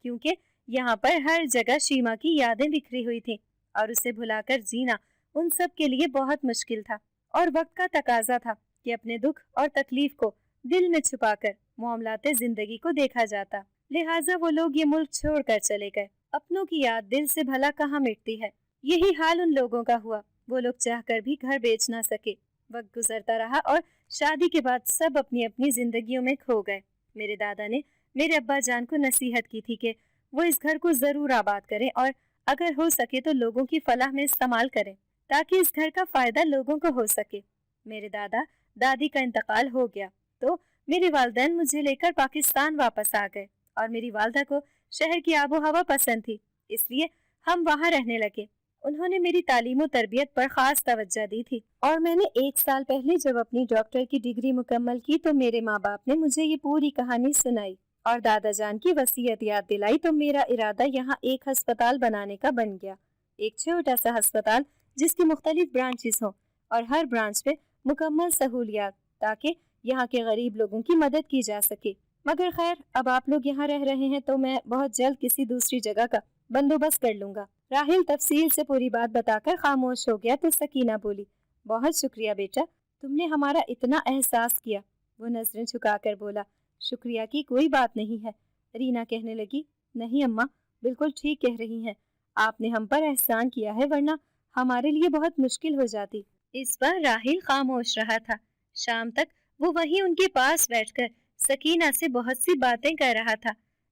کیونکہ یہاں پر ہر جگہ شیما کی یادیں بکھری ہوئی تھیں اور اسے بھلا کر جینا ان سب کے لیے بہت مشکل تھا، اور وقت کا تقاضا تھا کہ اپنے دکھ اور تکلیف کو دل میں چھپا کر معاملات زندگی کو دیکھا جاتا۔ لہٰذا وہ لوگ یہ ملک چھوڑ کر چلے گئے۔ اپنوں کی یاد دل سے بھلا کہاں مٹتی ہے۔ یہی حال ان لوگوں کا ہوا۔ وہ لوگ چاہ کر بھی گھر بیچ نہ سکے۔ وقت گزرتا رہا اور شادی کے بعد سب اپنی اپنی زندگیوں میں کھو گئے۔ میرے دادا نے میرے ابا جان کو نصیحت کی تھی کہ وہ اس گھر کو ضرور آباد کریں اور اگر ہو سکے تو لوگوں کی فلاح میں استعمال کریں تاکہ اس گھر کا فائدہ لوگوں کو ہو سکے۔ میرے دادا دادی کا انتقال ہو گیا۔ تو میرے والدین مجھے لے کر پاکستان واپس آ گئے اور میری والدہ کو شہر کی آب و ہوا پسند تھی، اس لیے ہم وہاں رہنے لگے۔ انہوں نے میری تعلیم و تربیت پر خاص توجہ دی تھی، اور میں نے 1 سال پہلے جب اپنی ڈاکٹر کی ڈگری مکمل کی تو میرے ماں باپ نے مجھے یہ پوری کہانی سنائی اور دادا جان کی وصیت یاد دلائی، تو میرا ارادہ یہاں ایک ہسپتال بنانے کا بن گیا، ایک چھوٹا سا ہسپتال جس کی مختلف برانچز ہوں اور ہر برانچ پہ مکمل سہولیات، تاکہ یہاں کے غریب لوگوں کی مدد کی جا سکے۔ مگر خیر، اب آپ لوگ یہاں رہ رہے ہیں تو میں بہت جلد کسی دوسری جگہ کا بندوبست کر لوں گا۔ راحیل تفصیل سے پوری بات بتا کر خاموش ہو گیا تو سکینہ بولی، بہت شکریہ بیٹا، تم نے ہمارا اتنا احساس کیا۔ وہ نظریں جھکا کر بولا، شکریہ کی کوئی بات نہیں ہے۔ رینا کہنے لگی، نہیں اماں، بالکل ٹھیک کہہ رہی ہیں، آپ نے ہم پر احسان کیا ہے، ورنہ ہمارے لیے بہت مشکل ہو جاتی۔ اس بار راحیل خاموش رہا تھا۔ شام تک وہ وہیں ان کے پاس بیٹھ کر سکینہ سے بہت سی باتیں کر رہا تھا۔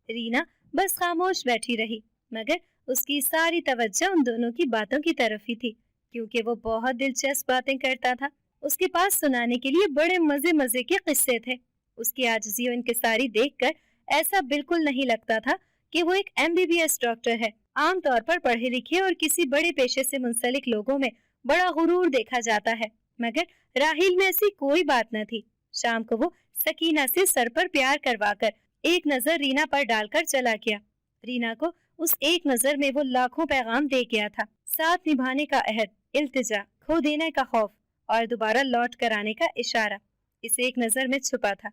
رینا بس خاموش بیٹھی رہی، مگر اس کی ساری توجہ ان دونوں کی باتوں کی طرف ہی تھی، کیونکہ وہ بہت دلچسپ باتیں کرتا تھا۔ اس کے پاس سنانے کے لیے بڑے مزے کے قصے تھے۔ اس کی عاجزی و انکساری دیکھ کر ایسا بالکل نہیں لگتا تھا کہ وہ ایک MBBS ڈاکٹر ہے۔ عام طور پر پڑھے لکھے اور کسی بڑے پیشے سے منسلک لوگوں میں بڑا غرور دیکھا جاتا ہے، مگر راحیل میں ایسی کوئی بات نہ تھی۔ شام کو وہ سکینہ سے سر پر پیار کروا کر ایک نظر رینا پر ڈال کر چلا گیا۔ رینا کو اس ایک نظر میں وہ لاکھوں پیغام دے گیا تھا، ساتھ نبھانے کا عہد، التجا، کھو دینے کا خوف اور دوبارہ لوٹ کر آنے کا اشارہ اس ایک نظر میں چھپا تھا۔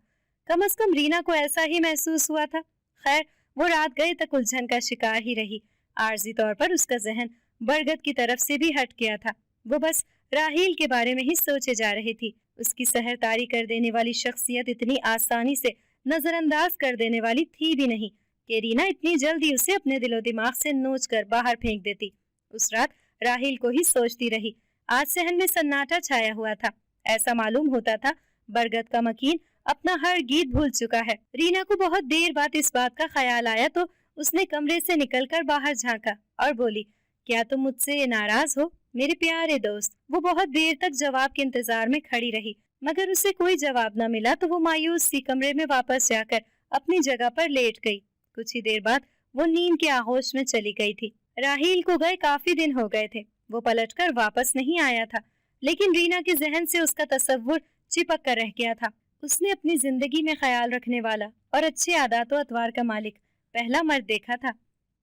کم از کم رینا کو ایسا ہی محسوس ہوا تھا۔ خیر، وہ رات گئے تک الجھن کا شکار ہی رہی۔ عارضی طور پر اس کا ذہن برگد کی طرف سے بھی ہٹ گیا تھا۔ وہ بس راحیل کے بارے میں ہی سوچے جا رہی تھی۔ اس کی سحر طاری کر دینے والی شخصیت اتنی آسانی سے نظر انداز کر دینے والی تھی بھی نہیں کہ رینا اتنی جلدی اسے اپنے دل و دماغ سے نوچ کر باہر پھینک دیتی۔ اس رات راحیل کو ہی سوچتی رہی۔ آج صحن میں سناٹا چھایا ہوا تھا۔ ایسا معلوم ہوتا تھا برگد کا مکین اپنا ہر گیت بھول چکا ہے۔ رینا کو بہت دیر بعد اس بات کا خیال آیا تو اس نے کمرے سے نکل کر باہر جھانکا اور بولی، کیا تم مجھ سے ناراض ہو میرے پیارے دوست؟ وہ بہت دیر تک جواب کے انتظار میں کھڑی رہی، مگر اسے کوئی جواب نہ ملا تو وہ مایوس سی کمرے میں واپس جا کر اپنی جگہ پر لیٹ گئی۔ کچھ ہی دیر بعد وہ نیند کے آغوش میں چلی گئی تھی۔ راحیل کو گئے کافی دن ہو گئے تھے۔ وہ پلٹ کر واپس نہیں آیا تھا، لیکن رینا کے ذہن سے اس کا تصور چپک کر رہ گیا تھا۔ اس نے اپنی زندگی میں خیال رکھنے والا اور اچھے عادات و اطوار کا مالک پہلا مرد دیکھا تھا۔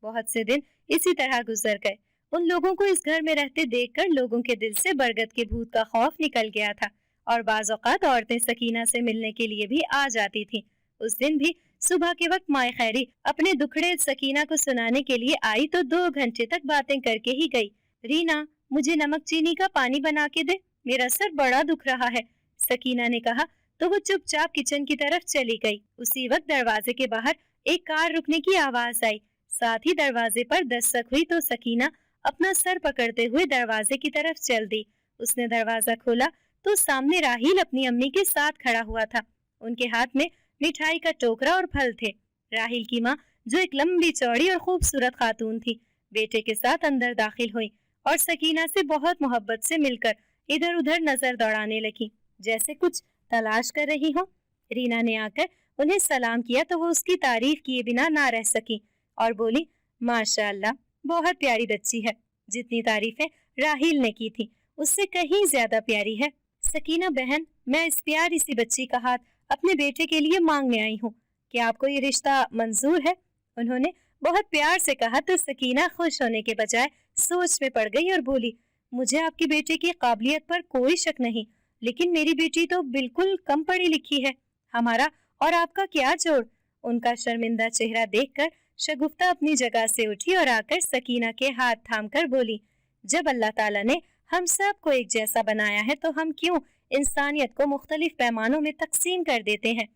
بہت سے دن اسی طرح گزر گئے۔ ان لوگوں کو اس گھر میں رہتے دیکھ کر لوگوں کے دل سے برگد کے بھوت کا خوف نکل گیا تھا، اور بعض اوقات عورتیں سکینہ سے ملنے کے لیے بھی آ جاتی تھیں۔ اس دن بھی صبح کے وقت مائیں خیری اپنے دکھڑے سکینہ کو سنانے کے لیے آئی تو 2 گھنٹے تک باتیں کر کے ہی گئی۔ رینا، مجھے نمک چینی کا پانی بنا کے دے، میرا سر بڑا دکھ رہا ہے، سکینہ نے کہا تو وہ چپ چاپ کچن کی طرف چلی گئی۔ اسی وقت دروازے کے باہر ایک کار رکنے کی آواز آئی، ساتھ ہی دروازے پر دستک ہوئی تو سکینہ اپنا سر پکڑتے ہوئے دروازے کی طرف چل دی۔ اس نے دروازہ کھولا تو سامنے راحیل اپنی امی کے ساتھ کھڑا ہوا تھا۔ ان کے ہاتھ میں مٹھائی کا ٹوکرا اور پھل تھے۔ راحیل کی ماں، جو ایک لمبی چوڑی اور خوبصورت خاتون تھی، بیٹے کے ساتھ اندر داخل ہوئی اور سکینہ سے بہت محبت سے مل کر ادھر ادھر نظر دوڑانے لگی، جیسے کچھ تلاش کر رہی ہوں۔ رینا نے آ کر انہیں سلام کیا تو وہ اس کی تعریف کیے بنا نہ رہ سکی اور بولی، ماشاء اللہ، بہت پیاری بچی ہے۔ جتنی تعریفیں راحیل نے کی تھی اس سے کہیں زیادہ پیاری ہے۔ سکینہ بہن، میں اس پیاری سی بچی کا ہاتھ اپنے بیٹے کے لیے مانگنے آئی ہوں، کیا آپ کو یہ رشتہ منظور ہے؟ انہوں نے بہت پیار سے کہا تو سکینہ خوش ہونے کے بجائے سوچ میں پڑ گئی اور بولی، مجھے آپ کے بیٹے کی قابلیت پر کوئی شک نہیں، لیکن میری بیٹی تو بالکل کم پڑھی لکھی ہے، ہمارا اور آپ کا کیا جوڑ؟ ان کا شرمندہ چہرہ دیکھ کر شگفتہ اپنی جگہ سے اٹھی اور آ کر سکینہ کے ہاتھ تھام کر بولی، جب اللہ تعالیٰ نے ہم سب کو ایک جیسا بنایا ہے تو ہم کیوں انسانیت کو مختلف پیمانوں میں تقسیم کر دیتے ہیں؟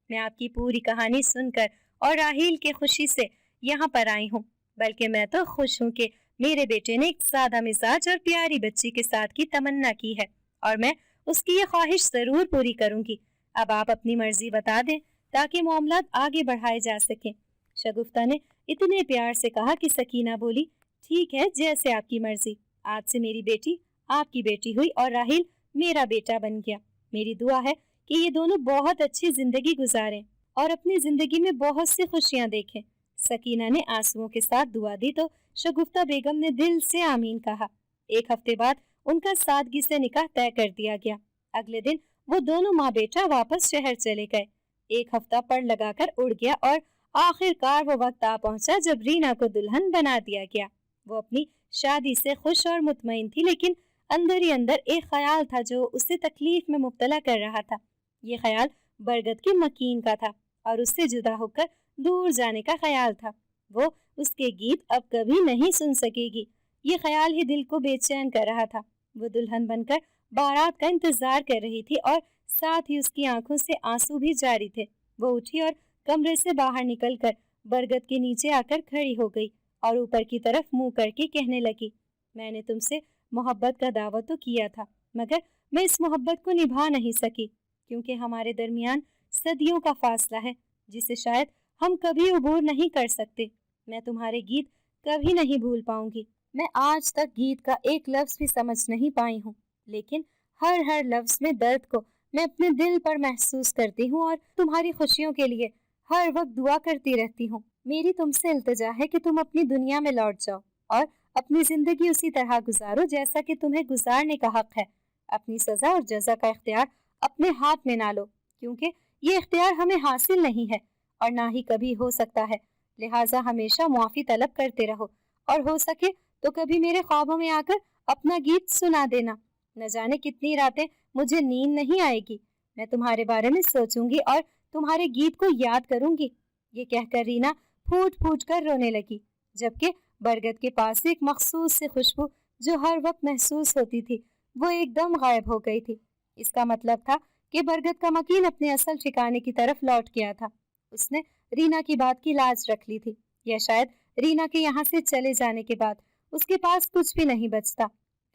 میں آپ کی پوری کہانی سن کر اور راحیل کے خوشی سے یہاں پر آئی ہوں، بلکہ میں تو خوش ہوں کہ میرے بیٹے نے ایک سادہ مزاج اور پیاری بچی کے ساتھ کی تمنا کی ہے، اور میں اس کی یہ خواہش ضرور پوری کروں گی۔ اب آپ اپنی مرضی بتا دیں تاکہ معاملات آگے بڑھائے جا سکیں۔ شگفتہ نے اتنے پیار سے کہا کہ سکینہ بولی، ٹھیک ہے، جیسے آپ کی مرضی۔ آج سے میری بیٹی آپ کی بیٹی ہوئی اور راحیل میرا بیٹا بن گیا۔ میری دعا ہے کہ یہ دونوں بہت اچھی زندگی گزاریں اور اپنی زندگی میں بہت سی خوشیاں دیکھیں۔ سکینہ نے آنسوؤں کے ساتھ دعا دی تو شگفتہ بیگم نے دل سے آمین کہا۔ ایک ہفتے بعد ان کا سادگی سے نکاح طے کر دیا گیا۔ اگلے دن وہ دونوں ماں بیٹا واپس شہر چلے گئے۔ ایک ہفتہ پڑ لگا کر اڑ گیا اور آخر کار وہ وقت آ پہنچا جب رینا کو دلہن بنا دیا گیا۔ وہ اپنی شادی سے خوش اور مطمئن تھی، لیکن اندر ہی اندر ایک خیال تھا جو اسے تکلیف میں مبتلا کر رہا تھا۔ یہ خیال برگد کے مکین کا تھا اور اس سے جدا ہو کر دور جانے کا خیال تھا۔ وہ اس کے گیت اب کبھی نہیں سن سکے گی۔ یہ خیال ہی دل کو بے چین کر رہا تھا۔ وہ دلہن بن کر بارات کا انتظار کر رہی تھی اور ساتھ ہی اس کی آنکھوں سے آنسو بھی جاری تھے۔ وہ اٹھی اور کمرے سے باہر نکل کر برگد کے نیچے آ کر کھڑی ہو گئی اور اوپر کی طرف منہ کر کے کہنے لگی، میں نے تم سے محبت کا دعویٰ تو کیا تھا، مگر میں اس محبت کو نبھا نہیں سکی، کیونکہ ہمارے درمیان صدیوں کا فاصلہ ہے جسے شاید ہم کبھی عبور نہیں کر سکتے۔ میں تمہارے گیت کبھی نہیں بھول پاؤں گی۔ میں آج تک گیت کا ایک لفظ بھی سمجھ نہیں پائی ہوں، لیکن ہر لفظ میں درد کو میں اپنے دل پر محسوس کرتی ہوں اور تمہاری خوشیوں کے لیے ہر وقت دعا کرتی رہتی ہوں۔ میری تم سے التجا ہے کہ تم اپنی دنیا میں لوٹ جاؤ اور اپنی زندگی اسی طرح گزارو جیسا کہ تمہیں گزارنے کا حق ہے۔ اپنی سزا اور جزا کا اختیار اپنے ہاتھ میں نہ لو، کیونکہ یہ اختیار ہمیں حاصل نہیں ہے اور نہ ہی کبھی ہو سکتا ہے، لہٰذا ہمیشہ معافی طلب کرتے رہو اور ہو سکے تو کبھی میرے خوابوں میں آ کر اپنا گیت سنا دینا۔ نہ جانے کتنی راتیں مجھے نیند نہیں آئے گی، میں تمہارے بارے میں سوچوں گی اور تمہارے گیت کو یاد کروں گی۔ یہ کہہ کر رینا پھوٹ پھوٹ کر رونے لگی، جبکہ برگد کے پاس ایک مخصوص سی خوشبو جو ہر وقت محسوس ہوتی تھی وہ ایک دم غائب ہو گئی تھی۔ اس کا مطلب تھا کہ برگد کا مکین اپنے اصل ٹھکانے کی طرف لوٹ گیا تھا۔ اس نے رینا کی بات کی لاج رکھ لی تھی، یا شاید رینا کے یہاں سے چلے جانے کے بعد اس کے پاس کچھ بھی نہیں بچتا۔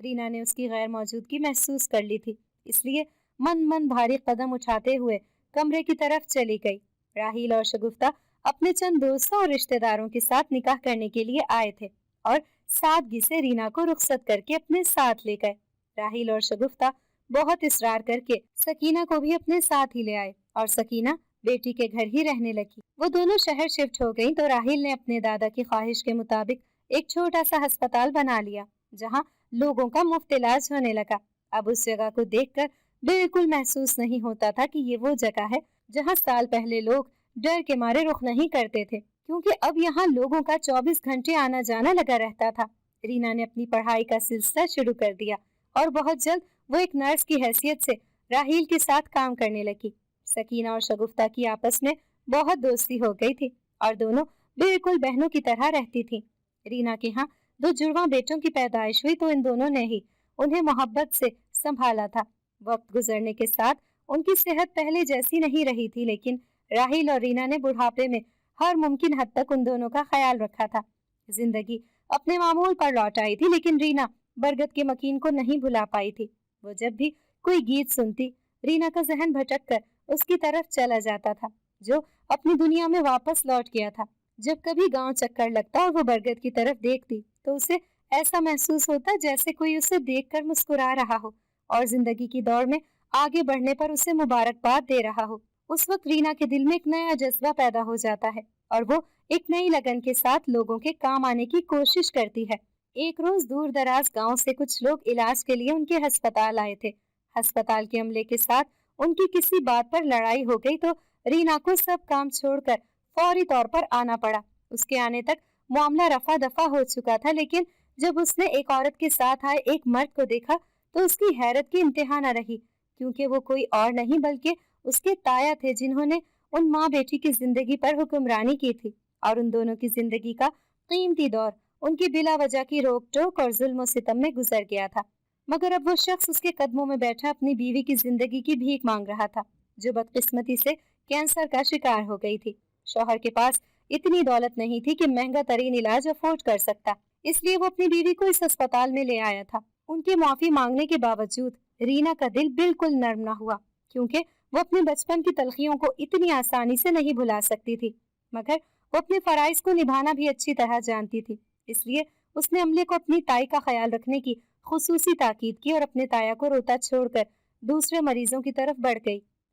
رینا نے اس کی غیر موجودگی محسوس کر لی تھی، اس لیے من بھاری قدم اٹھاتے ہوئے کمرے کی طرف چلی گئی۔ راحیل اور شگفتہ اپنے چند دوستوں اور رشتہ داروں کے ساتھ نکاح کرنے کے لیے آئے تھے اور سادگی سے رینا کو رخصت کر کے اپنے ساتھ لے گئے۔ راحیل اور شگفتہ بہت اصرار کر کے سکینہ کو بھی اپنے ساتھ ہی لے آئے اور سکینہ بیٹی کے گھر ہی رہنے لگی۔ وہ دونوں شہر شفٹ ہو گئیں تو راحیل نے اپنے دادا کی خواہش کے مطابق ایک چھوٹا سا ہسپتال بنا لیا جہاں لوگوں کا مفت علاج ہونے لگا۔ اب اس جگہ کو دیکھ کر بالکل محسوس نہیں ہوتا تھا کہ یہ وہ جگہ ہے جہاں سال پہلے لوگ ڈر کے مارے رخ نہیں کرتے تھے، کیونکہ اب یہاں لوگوں کا 24 گھنٹے آنا جانا لگا رہتا تھا۔ رینا نے اپنی پڑھائی کا سلسلہ شروع کر دیا اور بہت جلد وہ ایک نرس کی حیثیت سے راحیل کے ساتھ کام کرنے لگی۔ سکینہ اور شگفتہ کی آپس میں بہت دوستی ہو گئی تھی اور دونوں بالکل بہنوں کی طرح رہتی تھیں۔ رینا کے ہاں 2 جڑواں بیٹوں کی پیدائش ہوئی تو ان دونوں نے ہی انہیں محبت سے سنبھالا تھا۔ وقت گزرنے کے ساتھ ان کی صحت پہلے جیسی نہیں رہی تھی، لیکن راحیل اور رینا نے بڑھاپے میں ہر ممکن حد تک ان دونوں کا خیال رکھا تھا۔ زندگی اپنے معمول پر لوٹ آئی تھی، لیکن رینا برگد کے مکین کو نہیں بھلا پائی تھی۔ وہ جب بھی کوئی گیت سنتی، رینا کا ذہن بھٹک کر اس کی طرف چلا جاتا تھا جو اپنی دنیا میں واپس لوٹ گیا تھا۔ جب کبھی گاؤں چکر لگتا اور وہ برگد کی طرف دیکھتی تو اسے ایسا محسوس ہوتا جیسے کوئی اسے دیکھ کر مسکرا رہا ہو اور زندگی کی دوڑ میں آگے بڑھنے پر اسے مبارکباد دے رہا ہو۔ اس وقت رینا کے دل میں ایک نیا جذبہ پیدا ہو جاتا ہے اور وہ ایک نئی لگن کے ساتھ لوگوں کے کام آنے کی کوشش کرتی ہے۔ ایک روز دور دراز گاؤں سے کچھ لوگ علاج کے لیے ان کے ہسپتال آئے تھے۔ ہسپتال کے عملے کے ساتھ ان کی کسی بات پر لڑائی ہو گئی تو رینا کو سب کام چھوڑ کر فوری طور پر آنا پڑا۔ اس کے آنے تک معاملہ رفع دفع ہو چکا تھا، لیکن جب اس نے ایک عورت کے ساتھ آئے ایک مرد کو دیکھا تو اس کی حیرت کی انتہا نہ رہی، کیونکہ وہ کوئی اور نہیں بلکہ اس کے تایا تھے جنہوں نے ان ماں بیٹی کی زندگی پر حکمرانی کی تھی اور ان دونوں کی زندگی کا قیمتی دور ان کی بلا وجہ کی روک ٹوک اور ظلم و ستم میں گزر گیا تھا۔ مگر اب وہ شخص اس کے قدموں میں بیٹھا اپنی بیوی کی زندگی کی بھیک مانگ رہا تھا، جو بدقسمتی سے کینسر کا شکار ہو گئی تھی۔ شوہر کے پاس اتنی دولت نہیں تھی کہ مہنگا ترین علاج افورڈ کر سکتا، اس لیے وہ اپنی بیوی کو اس ہسپتال میں لے آیا تھا۔ ان کے معافی مانگنے کے باوجود رینا کا دل بالکل نرم نہ ہوا، کیونکہ وہ اپنے بچپن کی تلخیوں کو اتنی آسانی سے نہیں بھلا سکتی تھی، مگر وہ اپنے فرائض کو نبھانا بھی اچھی طرح جانتی تھی۔ اس لیے اس نے عملے کو اپنی تائی کا خیال رکھنے کی خصوصی تاکید کی اور اپنے تایا کو روتا چھوڑ کر دوسرے مریضوں کی طرف بڑھ گئی۔